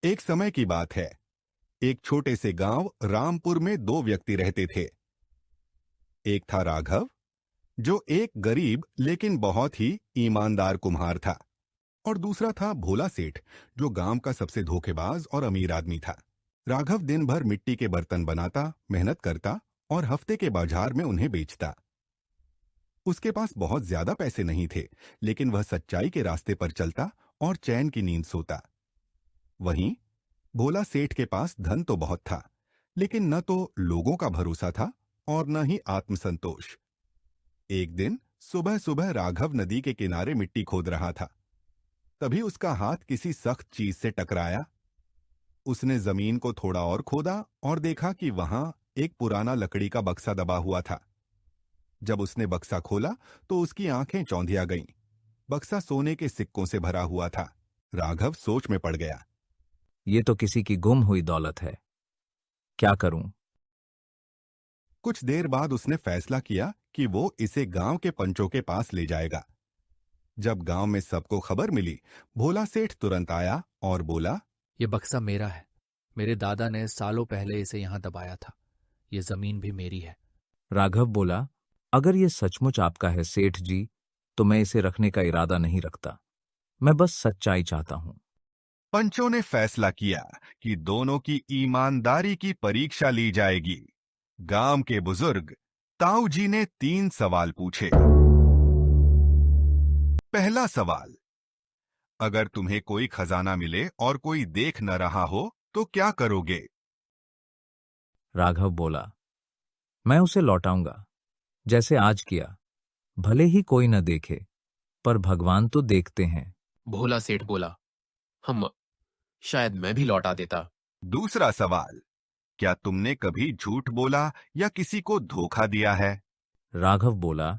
एक समय की बात है। एक छोटे से गांव रामपुर में दो व्यक्ति रहते थे। एक था राघव, जो एक गरीब लेकिन बहुत ही ईमानदार कुम्हार था। और दूसरा था भोला सेठ, जो गांव का सबसे धोखेबाज और अमीर आदमी था। राघव दिन भर मिट्टी के बर्तन बनाता, मेहनत करता और हफ्ते के बाजार में उन्हें बेचता। उसके पास बहुत ज्यादा पैसे नहीं थे, लेकिन वह सच्चाई के रास्ते पर चलता और चैन की नींद सोता। वहीं भोला सेठ के पास धन तो बहुत था, लेकिन न तो लोगों का भरोसा था और न ही आत्मसंतोष। एक दिन सुबह सुबह राघव नदी के किनारे मिट्टी खोद रहा था। तभी उसका हाथ किसी सख्त चीज से टकराया। उसने जमीन को थोड़ा और खोदा और देखा कि वहां एक पुराना लकड़ी का बक्सा दबा हुआ था। जब उसने बक्सा खोला तो उसकी आंखें चौंधिया गईं। बक्सा सोने के सिक्कों से भरा हुआ था। राघव सोच में पड़ गया। ये तो किसी की गुम हुई दौलत है। क्या करूं? कुछ देर बाद उसने फैसला किया कि वो इसे गांव के पंचों के पास ले जाएगा। जब गांव में सबको खबर मिली, भोला सेठ तुरंत आया और बोला, ये बक्सा मेरा है। मेरे दादा ने सालों पहले इसे यहां दबाया था। ये जमीन भी मेरी है। राघव बोला, अगर ये सचमुच आपका है सेठ जी, तो मैं इसे रखने का इरादा नहीं रखता। मैं बस सच्चाई चाहता हूं। पंचों ने फैसला किया कि दोनों की ईमानदारी की परीक्षा ली जाएगी। गांव के बुजुर्ग ताऊ जी ने 3 सवाल पूछे। पहला सवाल, अगर तुम्हें कोई खजाना मिले और कोई देख न रहा हो तो क्या करोगे? राघव बोला, मैं उसे लौटाऊंगा, जैसे आज किया। भले ही कोई न देखे, पर भगवान तो देखते हैं। भोला सेठ बोला, हम शायद मैं भी लौटा देता। दूसरा सवाल, क्या तुमने कभी झूठ बोला या किसी को धोखा दिया है? राघव बोला,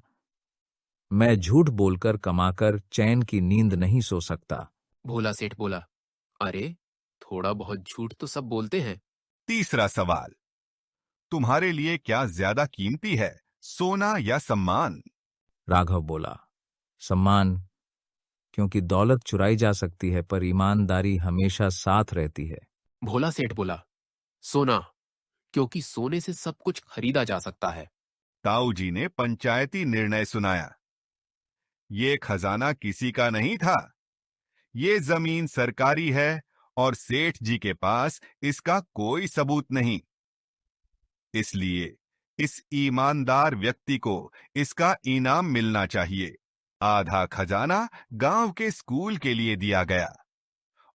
मैं झूठ बोलकर कमाकर चैन की नींद नहीं सो सकता। भोला सेठ बोला, अरे थोड़ा बहुत झूठ तो सब बोलते हैं। तीसरा सवाल, तुम्हारे लिए क्या ज्यादा कीमती है, सोना या सम्मान? राघव बोला, सम्मान, क्योंकि दौलत चुराई जा सकती है पर ईमानदारी हमेशा साथ रहती है। भोला सेठ बोला, सोना, क्योंकि सोने से सब कुछ खरीदा जा सकता है। ताऊ जी ने पंचायती निर्णय सुनाया। ये खजाना किसी का नहीं था। ये जमीन सरकारी है और सेठ जी के पास इसका कोई सबूत नहीं। इसलिए इस ईमानदार व्यक्ति को इसका इनाम मिलना चाहिए। आधा खजाना गांव के स्कूल के लिए दिया गया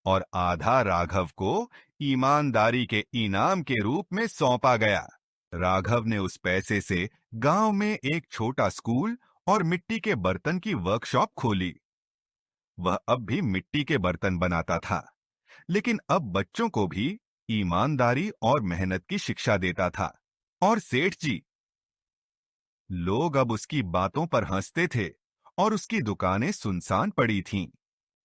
और आधा राघव को ईमानदारी के इनाम के रूप में सौंपा गया। राघव ने उस पैसे से गांव में एक छोटा स्कूल और मिट्टी के बर्तन की वर्कशॉप खोली। वह अब भी मिट्टी के बर्तन बनाता था, लेकिन अब बच्चों को भी ईमानदारी और मेहनत की शिक्षा देता था। और सेठ जी, लोग अब उसकी बातों पर हंसते थे और उसकी दुकानें सुनसान पड़ी थीं।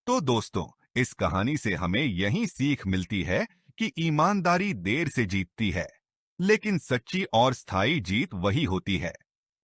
तो दोस्तों, इस कहानी से हमें यही सीख मिलती है कि ईमानदारी देर से जीतती है, लेकिन सच्ची और स्थायी जीत वही होती है